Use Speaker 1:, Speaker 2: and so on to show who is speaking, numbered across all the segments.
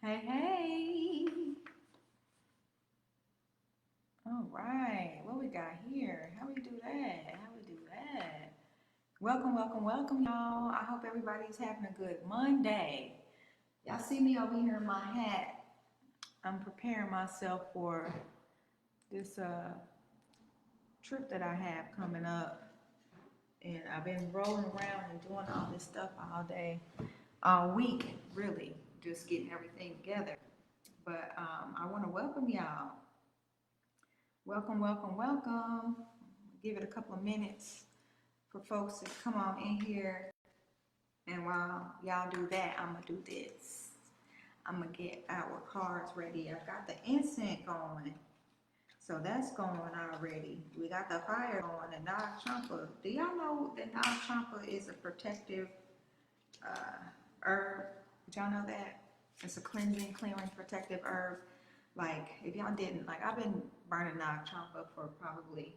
Speaker 1: Hey, hey. All right. What we got here? How we do that? How we do that? Welcome, welcome, welcome, y'all. I hope everybody's having a good Monday. Y'all see me over here in my hat. I'm preparing myself for this trip that I have coming up. And I've been rolling around and doing all this stuff all day, all week, really, just getting everything together. But I want to welcome y'all. Welcome, welcome, welcome. Give it a couple of minutes for folks to come on in here. And while y'all do that, I'm going to do this. I'm going to get our cards ready. I've got the incense going. So that's going already. We got the fire going, the Nag Champa. Do y'all know that Nag Champa is a protective herb? Did y'all know that? It's a cleansing, clearing, protective herb. Like, if y'all didn't, like, I've been burning Nag Champa for probably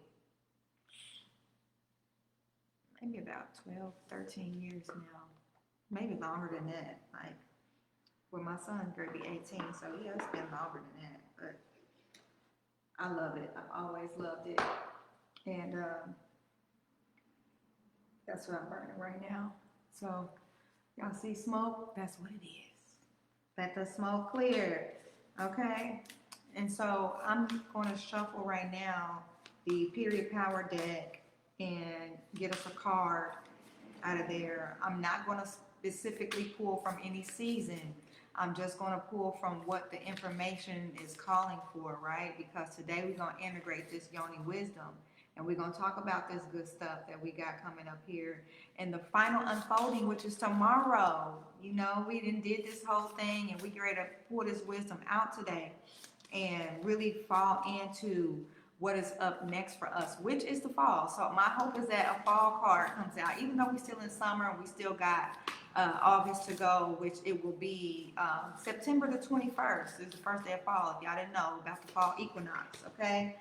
Speaker 1: maybe about 12, 13 years now. Maybe longer than that. Like, well, my son's going to be 18, so yeah, it's been longer than that. But I love it. I've always loved it. And that's what I'm burning right now. So, y'all see smoke? That's what it is. Let the smoke clear. Okay? And so I'm going to shuffle right now the Period Power deck and get us a card out of there. I'm not going to specifically pull from any season. I'm just going to pull from what the information is calling for, right? Because today we're going to integrate this Yoni wisdom. And we're going to talk about this good stuff that we got coming up here. And the final unfolding, which is tomorrow. You know, we did this whole thing and we get ready to pull this wisdom out today and really fall into what is up next for us, which is the fall. So my hope is that a fall card comes out, even though we're still in summer and we still got August to go, which it will be September the 21st is the first day of fall. If y'all didn't know about the fall equinox, okay?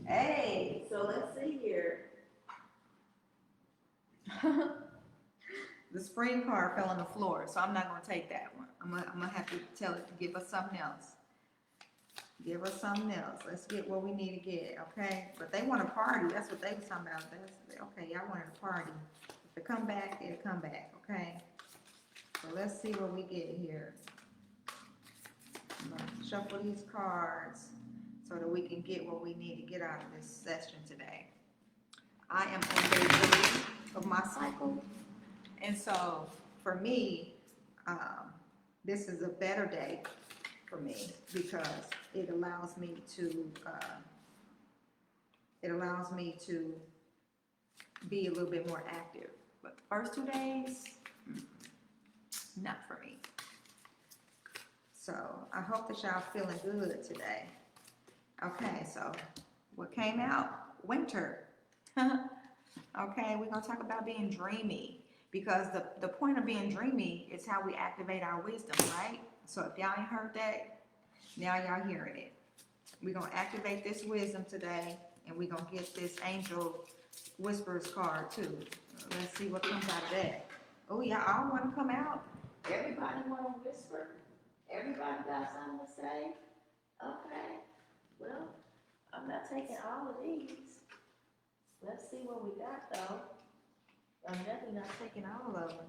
Speaker 1: Hey, so let's see here. The spring card fell on the floor, so I'm not going to take that one. I'm gonna have to tell it to give us something else. Give us something else. Let's get what we need to get, okay? But they want a party. That's what they was talking about. Okay, y'all wanted a party. If they come back, they'll come back, okay? So let's see what we get here. I'm going to shuffle these cards so that we can get what we need to get out of this session today. I am on day 3 of my cycle. And so for me, this is a better day for me because it allows me to be a little bit more active. But the first 2 days, not for me. So I hope that y'all feeling good today. Okay, so what came out? Winter. Okay, we're gonna talk about being dreamy because the point of being dreamy is how we activate our wisdom, right? So if y'all ain't heard that, now y'all hearing it. We're gonna activate this wisdom today and we're gonna get this angel whispers card too. Let's see what comes out of that. Oh, y'all all wanna come out? Everybody wanna whisper? Everybody got something to say? Okay, well, I'm not taking all of these. Let's see what we got though. I'm definitely not taking all of them.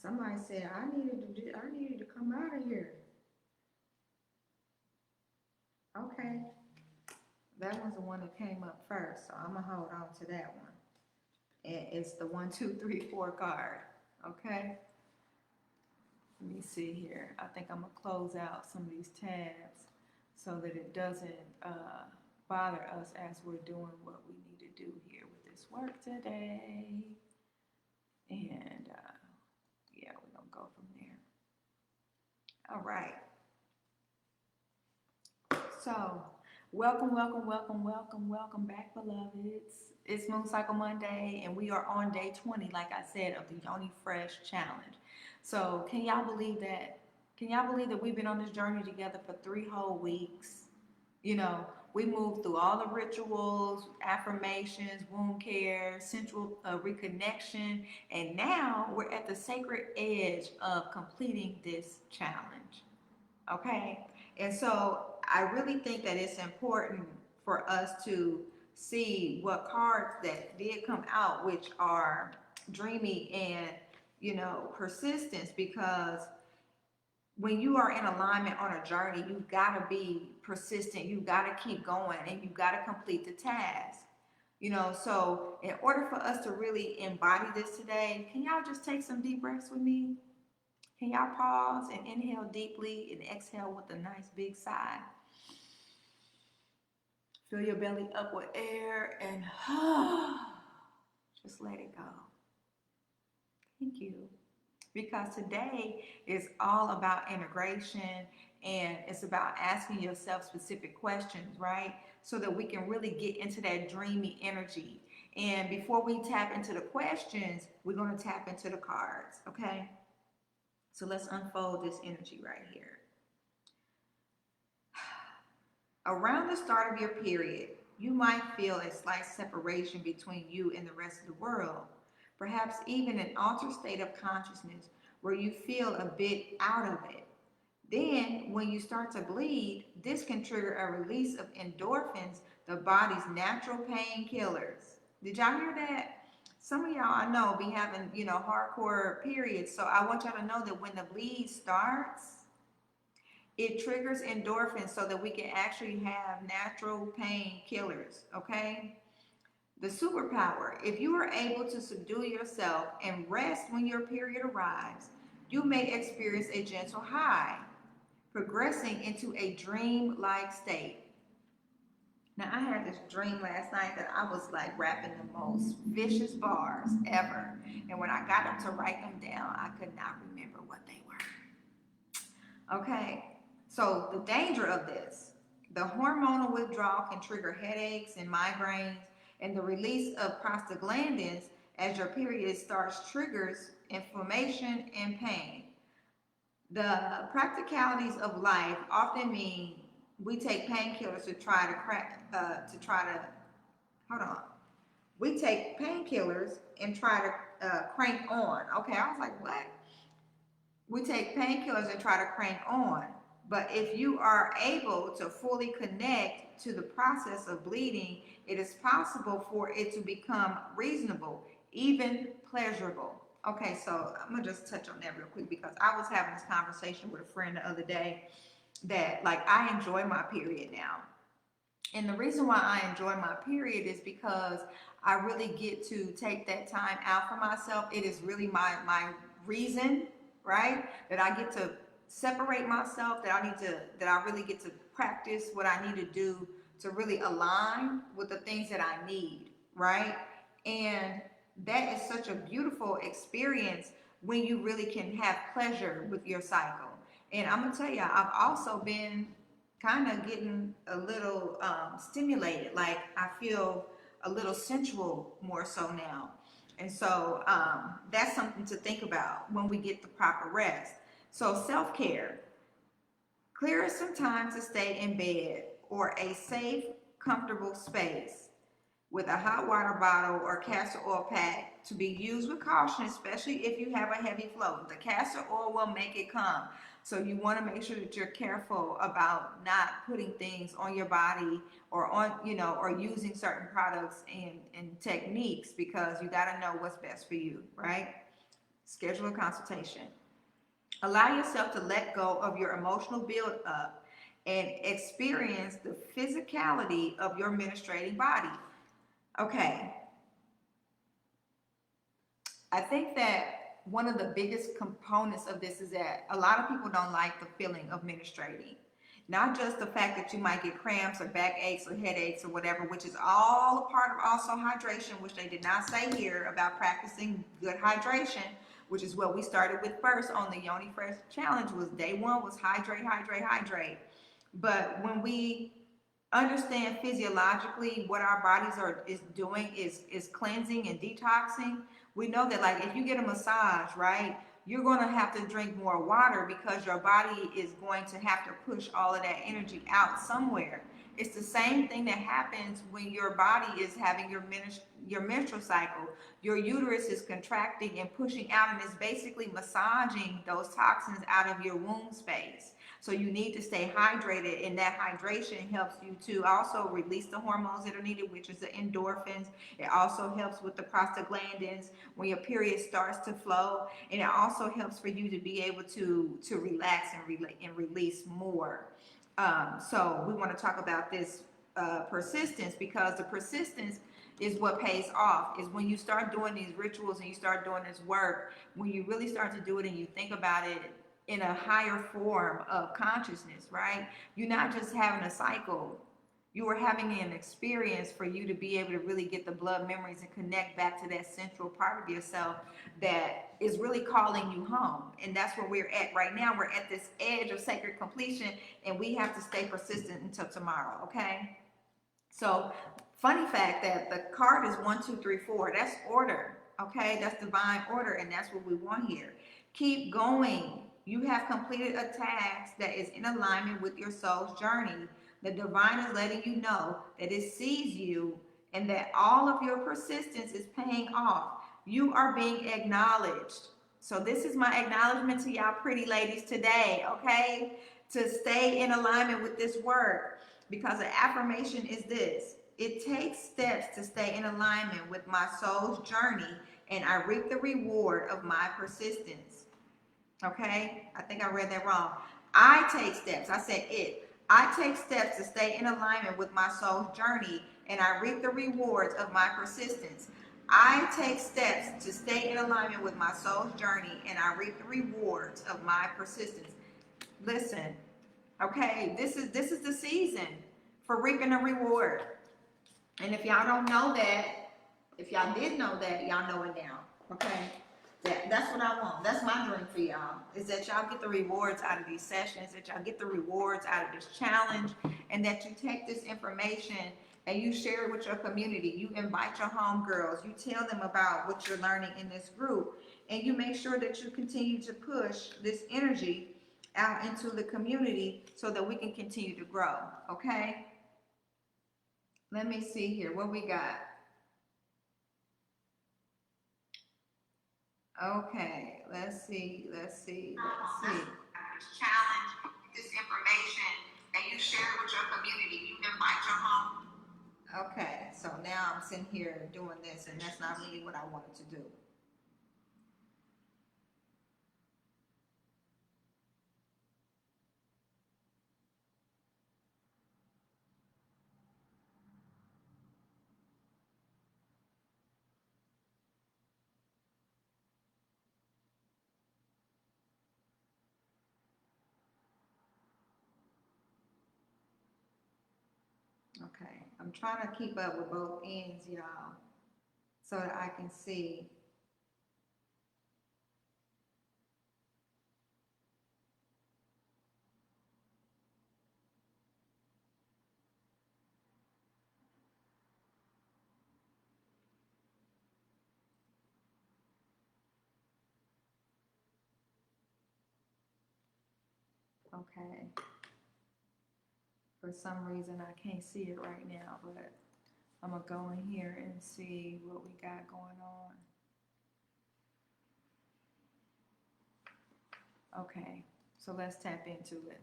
Speaker 1: Somebody said I needed to come out of here. Okay. That one's the one that came up first, so I'm gonna hold on to that one. And it's the 1, 2, 3, 4 card. Okay. Let me see here. I think I'm gonna close out some of these tabs so that it doesn't bother us as we're doing what we need to do here with this work today. And yeah, we're gonna go from there. All right. So welcome, welcome, welcome, welcome, welcome back, beloveds. It's Moon Cycle Monday, and we are on day 20, like I said, of the YONI Fresh Challenge. So can y'all believe that? Can y'all believe that we've been on this journey together for 3 whole weeks? You know, We moved through all the rituals, affirmations, wound care, sensual reconnection, and now we're at the sacred edge of completing this challenge. Okay? And so I really think that it's important for us to see what cards that did come out, which are dreamy and, persistence, because when you are in alignment on a journey, you've got to be persistent. You've got to keep going and you've got to complete the task. So in order for us to really embody this today, can y'all just take some deep breaths with me? Can y'all pause and inhale deeply and exhale with a nice big sigh? Fill your belly up with air and just let it go. Thank you. Because today is all about integration, and it's about asking yourself specific questions, right? So that we can really get into that dreamy energy. And before we tap into the questions, we're going to tap into the cards, okay? So let's unfold this energy right here. Around the start of your period, you might feel a slight separation between you and the rest of the world. Perhaps even an altered state of consciousness where you feel a bit out of it. Then, when you start to bleed, this can trigger a release of endorphins, the body's natural painkillers. Did y'all hear that? Some of y'all I know be having, hardcore periods. So I want y'all to know that when the bleed starts, it triggers endorphins so that we can actually have natural painkillers, okay? The superpower: if you are able to subdue yourself and rest when your period arrives, you may experience a gentle high, progressing into a dream-like state. Now, I had this dream last night that I was like rapping the most vicious bars ever. And when I got them to write them down, I could not remember what they were. Okay, so the danger of this: the hormonal withdrawal can trigger headaches and migraines, and the release of prostaglandins as your period starts triggers inflammation and pain. The practicalities of life often mean we take painkillers to try to hold on. We take painkillers and try to crank on. Okay, I was like, what? We take painkillers and try to crank on. But if you are able to fully connect to the process of bleeding, it is possible for it to become reasonable, even pleasurable. Okay, so I'm gonna just touch on that real quick because I was having this conversation with a friend the other day that I enjoy my period now. And the reason why I enjoy my period is because I really get to take that time out for myself. It is really my reason, right? That I get to separate myself, that I really get to practice what I need to do to really align with the things that I need, right? And that is such a beautiful experience when you really can have pleasure with your cycle. And I'm gonna tell you, I've also been kind of getting a little stimulated. Like I feel a little sensual more so now. And so that's something to think about when we get the proper rest. So self-care: clear some time to stay in bed or a safe, comfortable space with a hot water bottle or castor oil pack, to be used with caution, especially if you have a heavy flow. The castor oil will make it come. So you want to make sure that you're careful about not putting things on your body or or using certain products and techniques, because you got to know what's best for you, right? Schedule a consultation. Allow yourself to let go of your emotional build up and experience the physicality of your menstruating body. Okay. I think that one of the biggest components of this is that a lot of people don't like the feeling of menstruating. Not just the fact that you might get cramps or backaches or headaches or whatever, which is all a part of also hydration, which they did not say here about practicing good hydration, which is what we started with first on the YONI Fresh challenge. Was day one was hydrate, hydrate, hydrate. But when we understand physiologically what our bodies is doing is cleansing and detoxing, we know that if you get a massage, right, you're going to have to drink more water because your body is going to have to push all of that energy out somewhere. It's the same thing that happens when your body is having your menstrual cycle. Your uterus is contracting and pushing out, and it's basically massaging those toxins out of your womb space. So you need to stay hydrated, and that hydration helps you to also release the hormones that are needed, which is the endorphins. It also helps with the prostaglandins when your period starts to flow, and it also helps for you to be able to relax and release more. So we want to talk about this persistence, because the persistence is what pays off. Is when you start doing these rituals and you start doing this work, when you really start to do it and you think about it in a higher form of consciousness, right? You're not just having a cycle, you are having an experience for you to be able to really get the blood memories and connect back to that central part of yourself that is really calling you home. And that's where we're at right now. We're at this edge of sacred completion, and we have to stay persistent until tomorrow, okay? So, funny fact that the card is 1, 2, 3, 4. That's order, okay? That's divine order, and that's what we want here. Keep going. You have completed a task that is in alignment with your soul's journey. The divine is letting you know that it sees you and that all of your persistence is paying off. You are being acknowledged. So this is my acknowledgement to y'all pretty ladies today, okay? To stay in alignment with this work, because the affirmation is this: it takes steps to stay in alignment with my soul's journey, and I reap the reward of my persistence. Okay, I think I read that wrong. I take steps. I said it. I take steps to stay in alignment with my soul's journey, and I reap the rewards of my persistence. I take steps to stay in alignment with my soul's journey, and I reap the rewards of my persistence. Listen, okay, this is the season for reaping a reward. And if y'all don't know that, if y'all did know that, y'all know it now. Okay? That's what I want. That's my dream for y'all, is that y'all get the rewards out of these sessions, that y'all get the rewards out of this challenge, and that you take this information and you share it with your community. You invite your homegirls. You tell them about what you're learning in this group, and you make sure that you continue to push this energy out into the community so that we can continue to grow, okay? Let me see here. What we got? Okay, let's see. Challenge this information and you share it with your community. You invite your home. Okay, so now I'm sitting here doing this, and that's not really what I wanted to do. Okay, I'm trying to keep up with both ends, y'all, so that I can see. Okay. For some reason, I can't see it right now, but I'm gonna go in here and see what we got going on. Okay, so let's tap into it.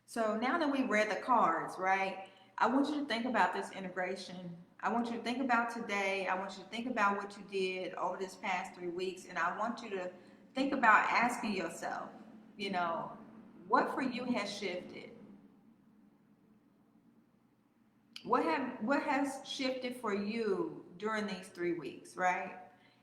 Speaker 1: So now that we read the cards, right, I want you to think about this integration. I want you to think about today. I want you to think about what you did over this past 3 weeks. And I want you to think about asking yourself, you know, what for you has shifted? What has shifted for you during these 3 weeks, right?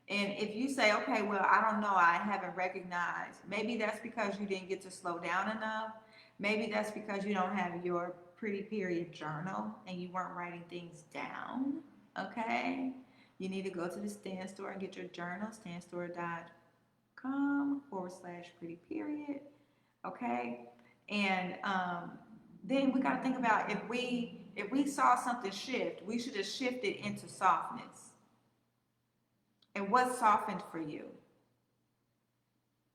Speaker 1: And if you say, okay, well, I don't know, I haven't recognized, maybe that's because you didn't get to slow down enough. Maybe that's because you don't have your pretty period journal and you weren't writing things down, okay? You need to go to the Stand Store and get your journal, standstore.com/pretty period, okay? And then we got to think about, if we saw something shift, we should have shifted into softness. And what softened for you?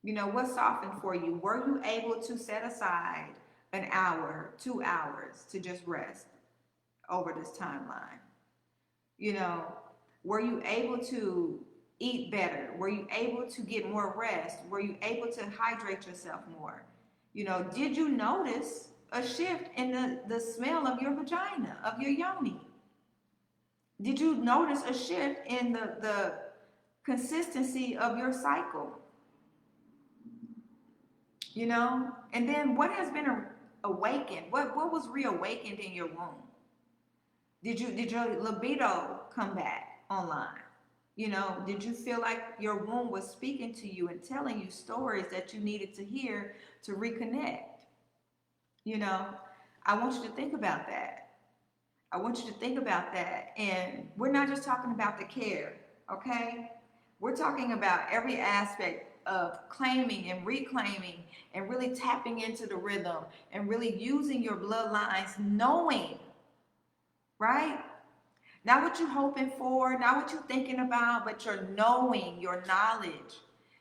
Speaker 1: You know, what softened for you? Were you able to set aside an hour, 2 hours to just rest? over this timeline? You know, were you able to eat better? Were you able to get more rest? Were you able to hydrate yourself more? You know, did you notice a shift in the smell of your vagina, of your yoni? Did you notice a shift in the consistency of your cycle? You know, and then what has been awakened? What was reawakened in your womb? Did your libido come back online? You know, did you feel like your womb was speaking to you and telling you stories that you needed to hear to reconnect? You know, I want you to think about that. I want you to think about that. And we're not just talking about the care, okay? We're talking about every aspect of claiming and reclaiming and really tapping into the rhythm and really using your bloodlines, knowing, right? Not what you're hoping for, not what you're thinking about, but your knowing, your knowledge,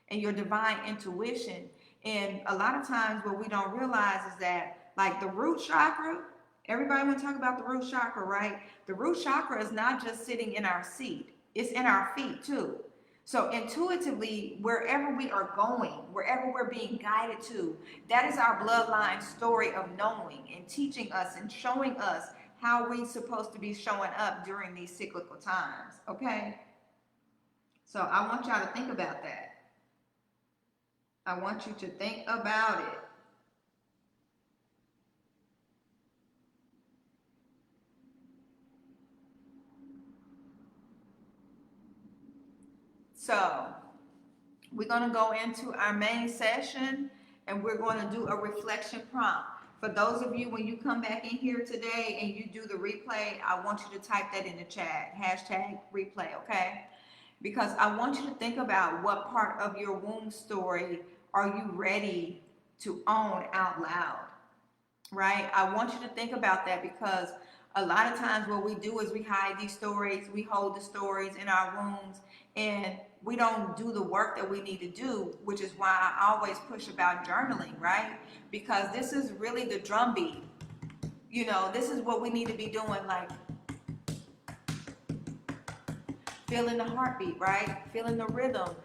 Speaker 1: and your divine intuition. And a lot of times what we don't realize is that, like the root chakra, everybody want to talk about the root chakra, right? The root chakra is not just sitting in our seat, it's in our feet too. So intuitively, wherever we are going, wherever we're being guided to, that is our bloodline story of knowing and teaching us and showing us how we're supposed to be showing up during these cyclical times, okay? So I want y'all to think about that. I want you to think about it. So we're going to go into our main session and we're going to do a reflection prompt. For those of you, when you come back in here today and you do the replay, I want you to type that in the chat, hashtag replay, okay? Because I want you to think about what part of your womb story are you ready to own out loud, right? I want you to think about that because a lot of times what we do is we hide these stories, we hold the stories in our wombs, and we don't do the work that we need to do, which is why I always push about journaling, right? Because this is really the drumbeat. You know, this is what we need to be doing, like feeling the heartbeat, right? Feeling the rhythm,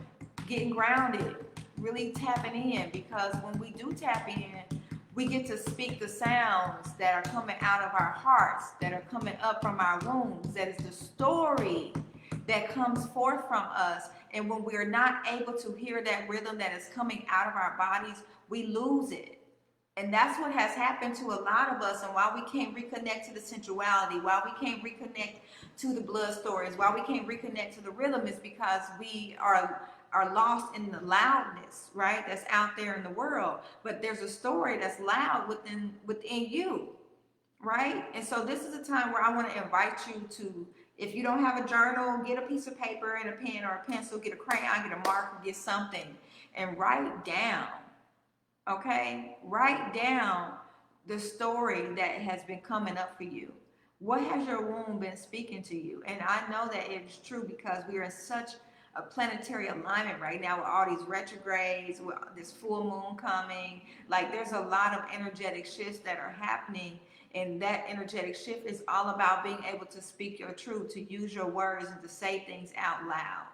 Speaker 1: getting grounded, really tapping in, because when we do tap in, we get to speak the sounds that are coming out of our hearts, that are coming up from our wombs, that is the story that comes forth from us. And when we are not able to hear that rhythm that is coming out of our bodies, we lose it. And that's what has happened to a lot of us, and why we can't reconnect to the sensuality, why we can't reconnect to the blood stories, why we can't reconnect to the rhythm, is because we are lost in the loudness, right? That's out there in the world. But there's a story that's loud within you, right? And so this is a time where I want to invite you to, if you don't have a journal, get a piece of paper and a pen or a pencil, get a crayon, get a marker, get something, and write down. Okay, write down the story that has been coming up for you. What has your womb been speaking to you? And I know that it's true because we are in such a planetary alignment right now with all these retrogrades, with this full moon coming. Like there's a lot of energetic shifts that are happening, and that energetic shift is all about being able to speak your truth, to use your words and to say things out loud,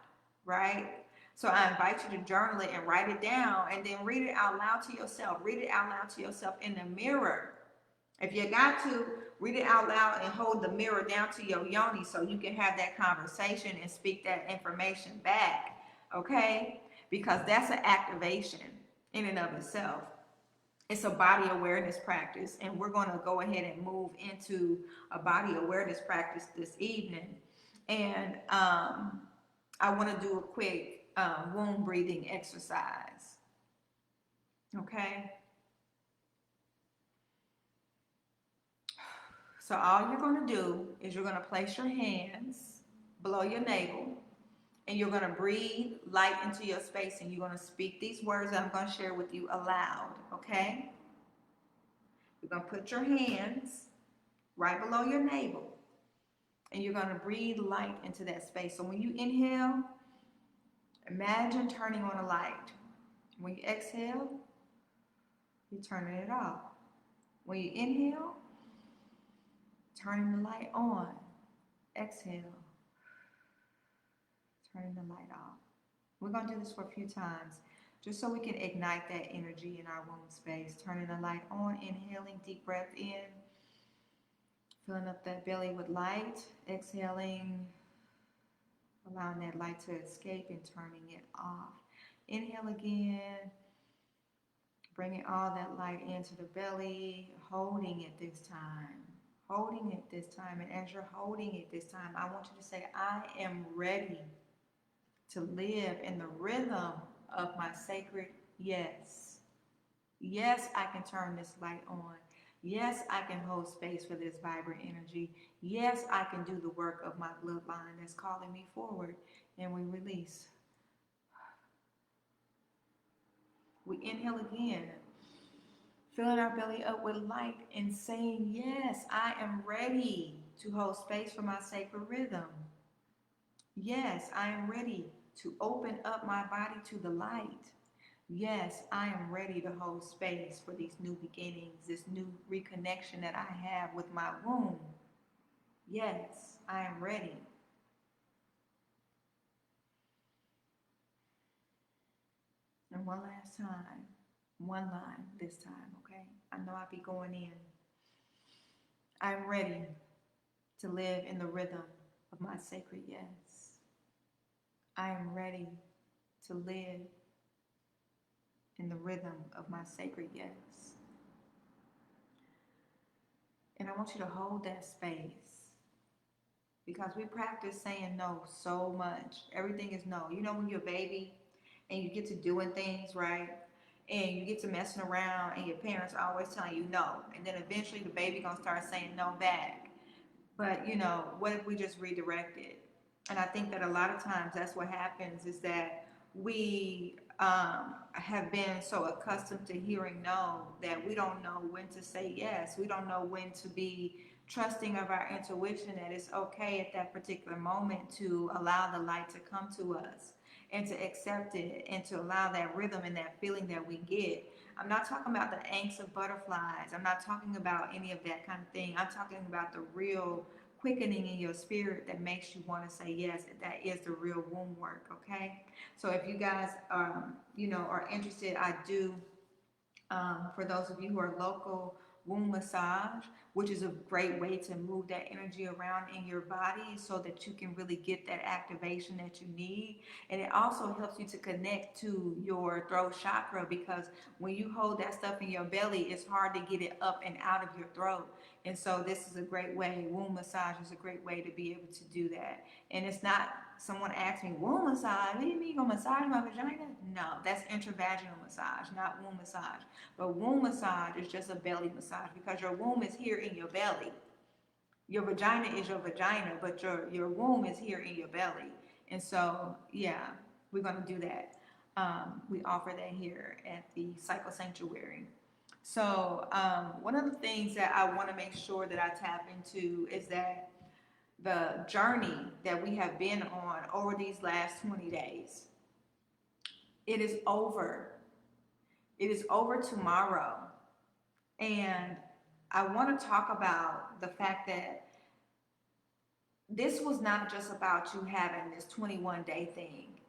Speaker 1: right? So I invite you to journal it and write it down and then read it out loud to yourself. Read it out loud to yourself in the mirror. If you got to, read it out loud and hold the mirror down to your yoni so you can have that conversation and speak that information back, okay? Because that's an activation in and of itself. It's a body awareness practice, and we're going to go ahead and move into a body awareness practice this evening. And I want to do a quick womb breathing exercise. Okay. So all you're going to do is you're going to place your hands below your navel, and you're going to breathe light into your space, and you're going to speak these words that I'm going to share with you aloud. Okay. You're going to put your hands right below your navel, and you're going to breathe light into that space. So when you inhale, imagine turning on a light. When you exhale, you're turning it off. When you inhale, Turning the light on. Exhale. Turning the light off. We're going to do this for a few times just so we can ignite that energy in our womb space. Turning the light on, inhaling, deep breath in, filling up that belly with light, exhaling, allowing that light to escape and turning it off. Inhale again, bringing all that light into the belly, holding it this time. Holding it this time. And as you're holding it this time, I want you to say, I am ready to live in the rhythm of my sacred yes. Yes, I can turn this light on. Yes, I can hold space for this vibrant energy. Yes, I can do the work of my bloodline that's calling me forward. And we release. We inhale again, filling our belly up with light and saying, yes, I am ready to hold space for my sacred rhythm. Yes, I am ready to open up my body to the light. Yes, I am ready to hold space for these new beginnings, this new reconnection that I have with my womb. Yes, I am ready. And one last time, one line this time, okay? I know I'll be going in. I'm ready to live in the rhythm of my sacred yes. I am ready to live in the rhythm of my sacred yes. And I want you to hold that space because we practice saying no so much. Everything is no. You know when you're a baby and you get to doing things, right? And you get to messing around and your parents are always telling you no. And then eventually the baby gonna start saying no back. But you know, what if we just redirect it? And I think that a lot of times that's what happens is that we have been so accustomed to hearing no that we don't know when to say yes. We don't know when to be trusting of our intuition that it's okay at that particular moment to allow the light to come to us and to accept it and to allow that rhythm and that feeling that we get. I'm not talking about the angst of butterflies. I'm not talking about any of that kind of thing. I'm talking about the real quickening in your spirit that makes you want to say yes. That is the real womb work, okay? So if you guys are interested, I do, for those of you who are local, womb massage, which is a great way to move that energy around in your body so that you can really get that activation that you need. And it also helps you to connect to your throat chakra because when you hold that stuff in your belly, it's hard to get it up and out of your throat. And so this is a great way, womb massage is a great way to be able to do that. And it's not, someone asked me, womb massage, what do you mean, you gonna massage my vagina? No, that's intravaginal massage, not womb massage. But womb massage is just a belly massage because your womb is here in your belly. Your vagina is your vagina, but your womb is here in your belly. And so, yeah, we're gonna do that. We offer that here at the Cycle Sanctuary. So one of the things that I want to make sure that I tap into is that the journey that we have been on over these last 20 days, it is over. It is over tomorrow. And I want to talk about the fact that this was not just about you having this 21-day thing.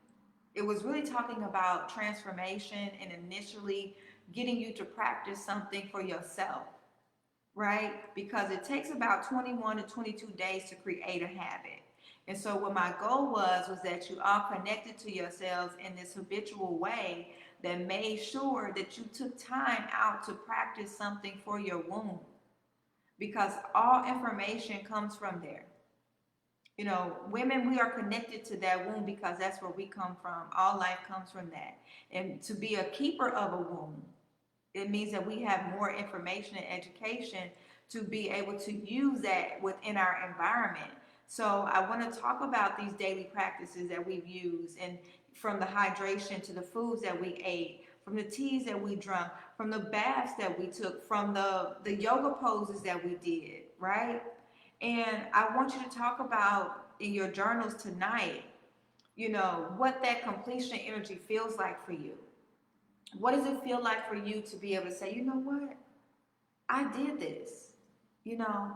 Speaker 1: It was really talking about transformation and initially getting you to practice something for yourself, right? Because it takes about 21 to 22 days to create a habit. And so what my goal was that you all connected to yourselves in this habitual way that made sure that you took time out to practice something for your womb. Because all information comes from there. You know, women, we are connected to that womb because that's where we come from. All life comes from that. And to be a keeper of a womb, it means that we have more information and education to be able to use that within our environment. So I want to talk about these daily practices that we've used, and from the hydration to the foods that we ate, from the teas that we drank, from the baths that we took, from the yoga poses that we did, right? And I want you to talk about in your journals tonight, you know, what that completion energy feels like for you. What does it feel like for you to be able to say, you know what? I did this, you know?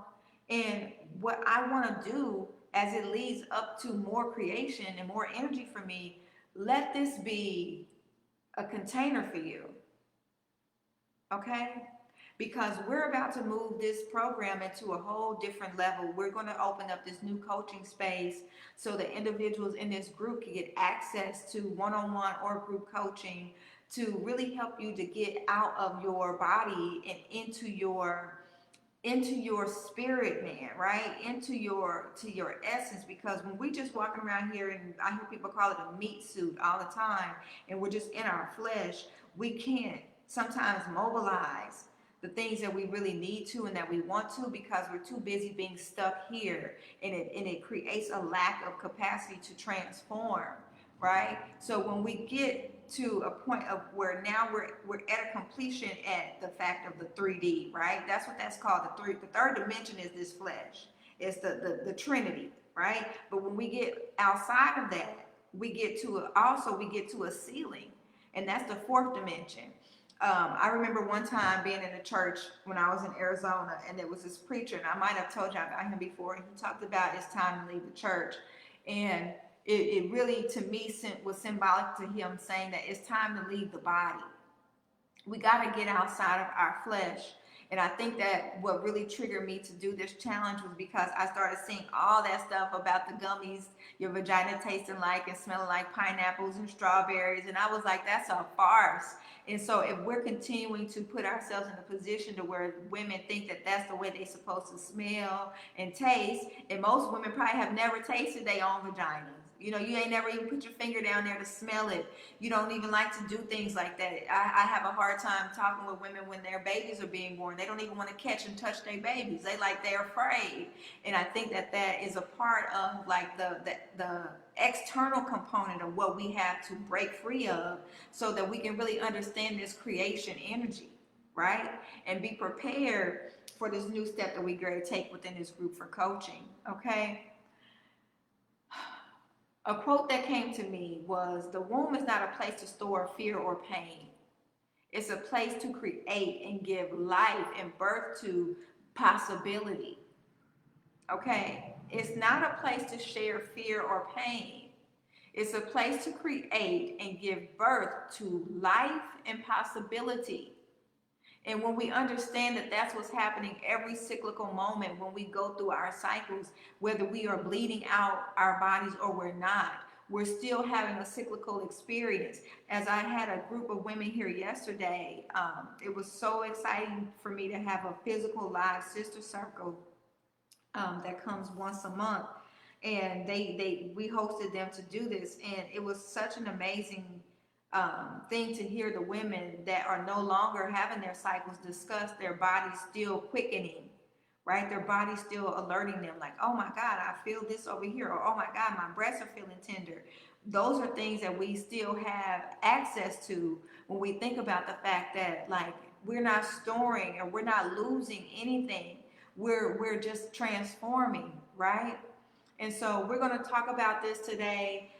Speaker 1: And what I want to do as it leads up to more creation and more energy for me, let this be a container for you, okay? Because we're about to move this program into a whole different level. We're going to open up this new coaching space so the individuals in this group can get access to one-on-one or group coaching to really help you to get out of your body and into your spirit, man, right? Into your to your essence. Because when we just walking around here, and I hear people call it a meat suit all the time, and we're just in our flesh, we can't sometimes mobilize the things that we really need to and that we want to, because we're too busy being stuck here, and it creates a lack of capacity to transform, right? So when we get to a point of where now we're at a completion at the fact of the 3D, right? That's what that's called. The third dimension is this flesh. It's the Trinity, right? But when we get outside of that, we get to a ceiling, and that's the fourth dimension. I remember one time being in a church when I was in Arizona, and there was this preacher, and I might have told you about him before, and he talked about it's time to leave the church. And it really, to me, was symbolic to him saying that it's time to leave the body. We got to get outside of our flesh. And I think that what really triggered me to do this challenge was because I started seeing all that stuff about the gummies, your vagina tasting like and smelling like pineapples and strawberries. And I was like, that's a farce. And so if we're continuing to put ourselves in a position to where women think that that's the way they're supposed to smell and taste, and most women probably have never tasted their own vaginas. You know, you ain't never even put your finger down there to smell it. You don't even like to do things like that. I have a hard time talking with women when their babies are being born. They don't even want to catch and touch their babies. They're afraid. And I think that that is a part of like the external component of what we have to break free of, so that we can really understand this creation energy, right? And be prepared for this new step that we going to take within this group for coaching, okay? A quote that came to me was, the womb is not a place to store fear or pain. It's a place to create and give life and birth to possibility. Okay? It's not a place to share fear or pain. It's a place to create and give birth to life and possibility. And when we understand that that's what's happening every cyclical moment when we go through our cycles, whether we are bleeding out our bodies or we're not, we're still having a cyclical experience. As I had a group of women here yesterday, it was so exciting for me to have a physical live sister circle that comes once a month. And we hosted them to do this, and it was such an amazing thing to hear the women that are no longer having their cycles discuss their bodies still quickening, right? Their body still alerting them like, oh my God, I feel this over here, or oh my God, my breasts are feeling tender. Those are things that we still have access to when we think about the fact that like we're not storing or we're not losing anything. We're just transforming, right? And so we're going to talk about this today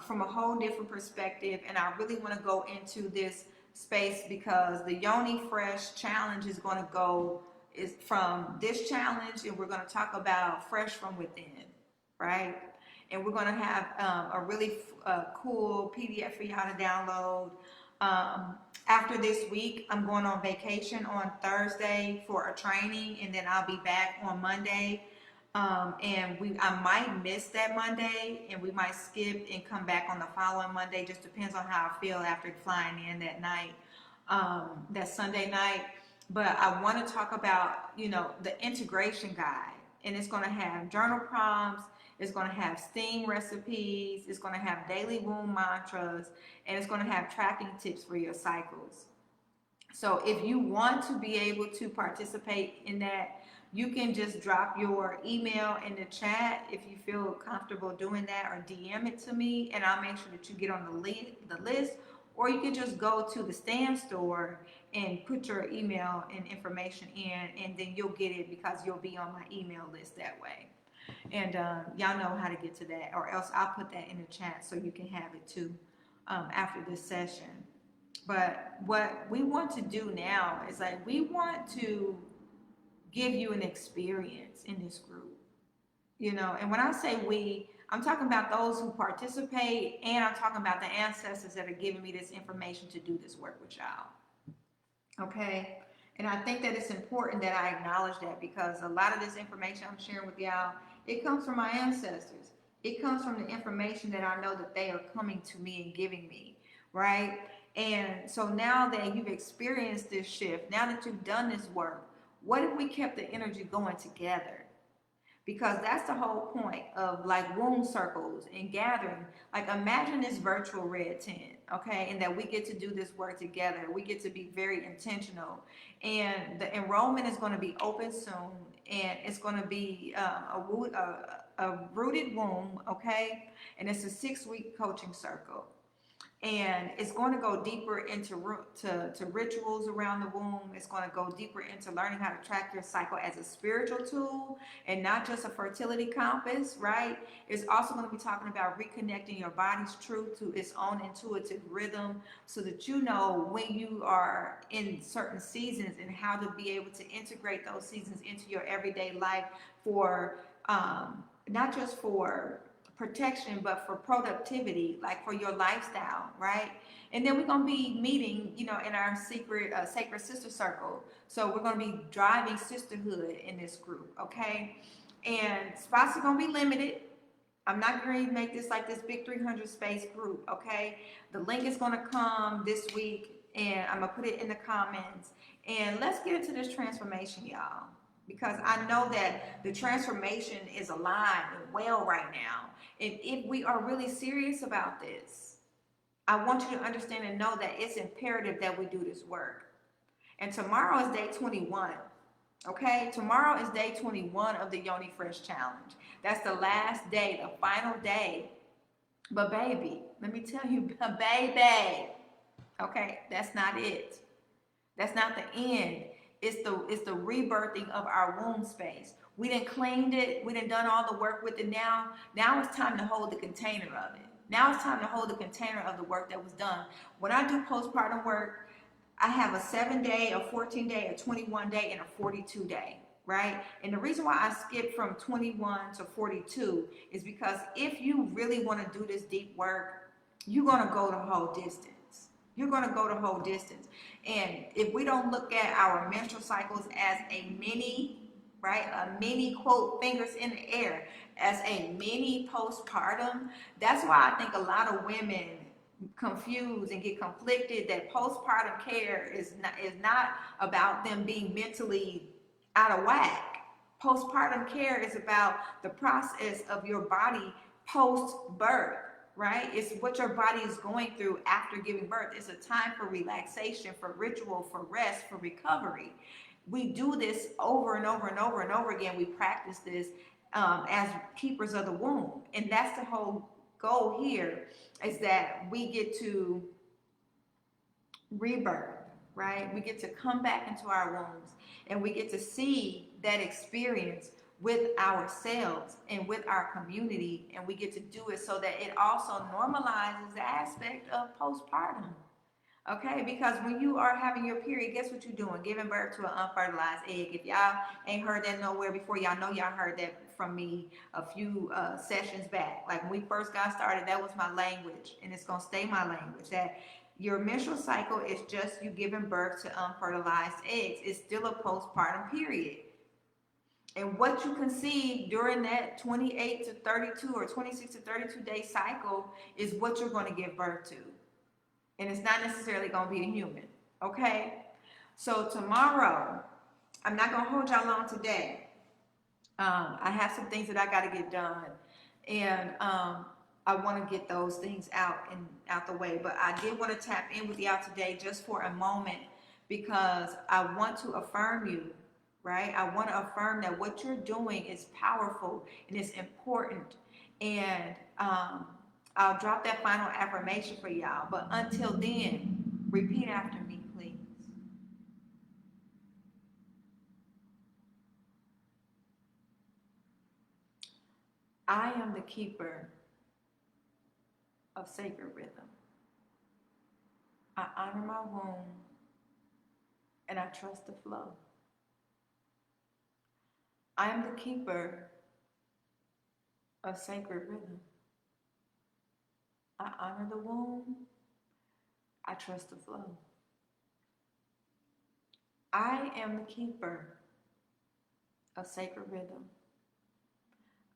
Speaker 1: from a whole different perspective. And I really want to go into this space because the YONI Fresh challenge is going to go is from this challenge, and we're going to talk about fresh from within, right? And we're going to have a really cool PDF for y'all to download. After this week, I'm going on vacation on Thursday for a training, and then I'll be back on Monday. I might miss that Monday, and we might skip and come back on the following Monday. Just depends on how I feel after flying in that night, that Sunday night. But I want to talk about, the integration guide, and it's going to have journal prompts. It's going to have steam recipes. It's going to have daily womb mantras, and it's going to have tracking tips for your cycles. So if you want to be able to participate in that, you can just drop your email in the chat if you feel comfortable doing that, or DM it to me, and I'll make sure that you get on the list. Or you can just go to the Stand store and put your email and information in, and then you'll get it because you'll be on my email list that way. And y'all know how to get to that, or else I'll put that in the chat so you can have it too after this session. But what we want to do now is like we want to give you an experience in this group. You know, and when I say we, I'm talking about those who participate, and I'm talking about the ancestors that are giving me this information to do this work with y'all. Okay? And I think that it's important that I acknowledge that, because a lot of this information I'm sharing with y'all, it comes from my ancestors. It comes from the information that I know that they are coming to me and giving me, right? And so now that you've experienced this shift, now that you've done this work, what if we kept the energy going together? Because that's the whole point of like womb circles and gathering. Like, imagine this virtual red tent, okay? And that we get to do this work together. We get to be very intentional. And the enrollment is going to be open soon. And it's going to be a rooted womb, okay? And it's a 6-week coaching circle. And it's going to go deeper into to rituals around the womb. It's going to go deeper into learning how to track your cycle as a spiritual tool and not just a fertility compass, right? It's also going to be talking about reconnecting your body's truth to its own intuitive rhythm, so that you know when you are in certain seasons and how to be able to integrate those seasons into your everyday life for not just for protection, but for productivity, like for your lifestyle, right? And then we're going to be meeting, you know, in our secret sacred sister circle. So we're going to be driving sisterhood in this group, okay? And spots are going to be limited. I'm not going to make this like this big 300 space group, okay? The link is going to come this week, and I'm going to put it in the comments. And let's get into this transformation, y'all, because I know that the transformation is alive and well right now. And if we are really serious about this, I want you to understand and know that it's imperative that we do this work. And tomorrow is day 21. Okay, tomorrow is day 21 of the YONI Fresh Challenge. That's the last day, the final day. But baby, let me tell you, baby, okay, that's not it. That's not the end. It's the rebirthing of our womb space. We done cleaned it. We done done all the work with it. Now it's time to hold the container of it. Now it's time to hold the container of the work that was done. When I do postpartum work, I have a 7-day, a 14-day, a 21-day, and a 42-day, right? And the reason why I skipped from 21 to 42 is because if you really want to do this deep work, you're going to go the whole distance. You're going to go the whole distance. And if we don't look at our menstrual cycles as a mini, right, a mini, quote, fingers in the air, as a mini postpartum, that's why I think a lot of women confused and get conflicted that postpartum care is not about them being mentally out of whack. Postpartum care is about the process of your body post-birth, right? It's what your body is going through after giving birth. It's a time for relaxation, for ritual, for rest, for recovery. We do this over and over and over and over again. We practice this as keepers of the womb. And that's the whole goal here, is that we get to rebirth, right? We get to come back into our wombs, and we get to see that experience with ourselves and with our community, and we get to do it so that it also normalizes the aspect of postpartum. Okay, because when you are having your period, guess what you're doing? Giving birth to an unfertilized egg. If y'all ain't heard that nowhere before, y'all know y'all heard that from me a few sessions back. Like when we first got started, that was my language, and it's gonna stay my language. That your menstrual cycle is just you giving birth to unfertilized eggs. It's still a postpartum period. And what you conceive during that 28 to 32 or 26 to 32 day cycle is what you're going to give birth to. And it's not necessarily going to be a human, okay? So tomorrow, I'm not going to hold y'all long today. I have some things that I got to get done, and I want to get those things out the way. But I did want to tap in with y'all today just for a moment, because I want to affirm you, right? I want to affirm that what you're doing is powerful and it's important. And I'll drop that final affirmation for y'all. But until then, repeat after me, please. I am the keeper of sacred rhythm. I honor my womb, and I trust the flow. I am the keeper of sacred rhythm. I honor the womb. I trust the flow. I am the keeper of sacred rhythm.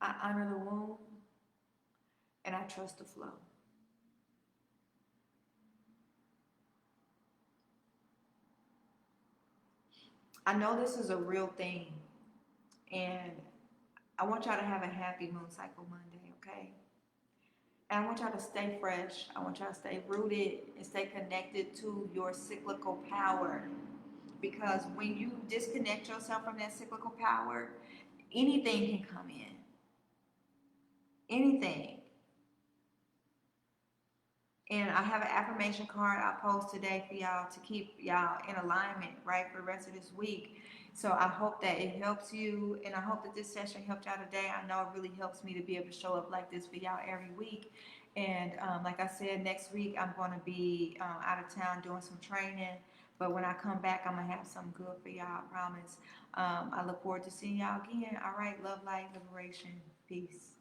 Speaker 1: I honor the womb and I trust the flow. I know this is a real thing, and I want y'all to have a happy moon cycle Monday, okay? And I want y'all to stay fresh. I want y'all to stay rooted and stay connected to your cyclical power. Because when you disconnect yourself from that cyclical power, anything can come in. Anything. And I have an affirmation card I post today for y'all to keep y'all in alignment, right, for the rest of this week. So I hope that it helps you, and I hope that this session helped y'all today. I know it really helps me to be able to show up like this for y'all every week. And like I said, next week I'm going to be out of town doing some training. But when I come back, I'm going to have something good for y'all, I promise. I look forward to seeing y'all again. All right, love, light, liberation, peace.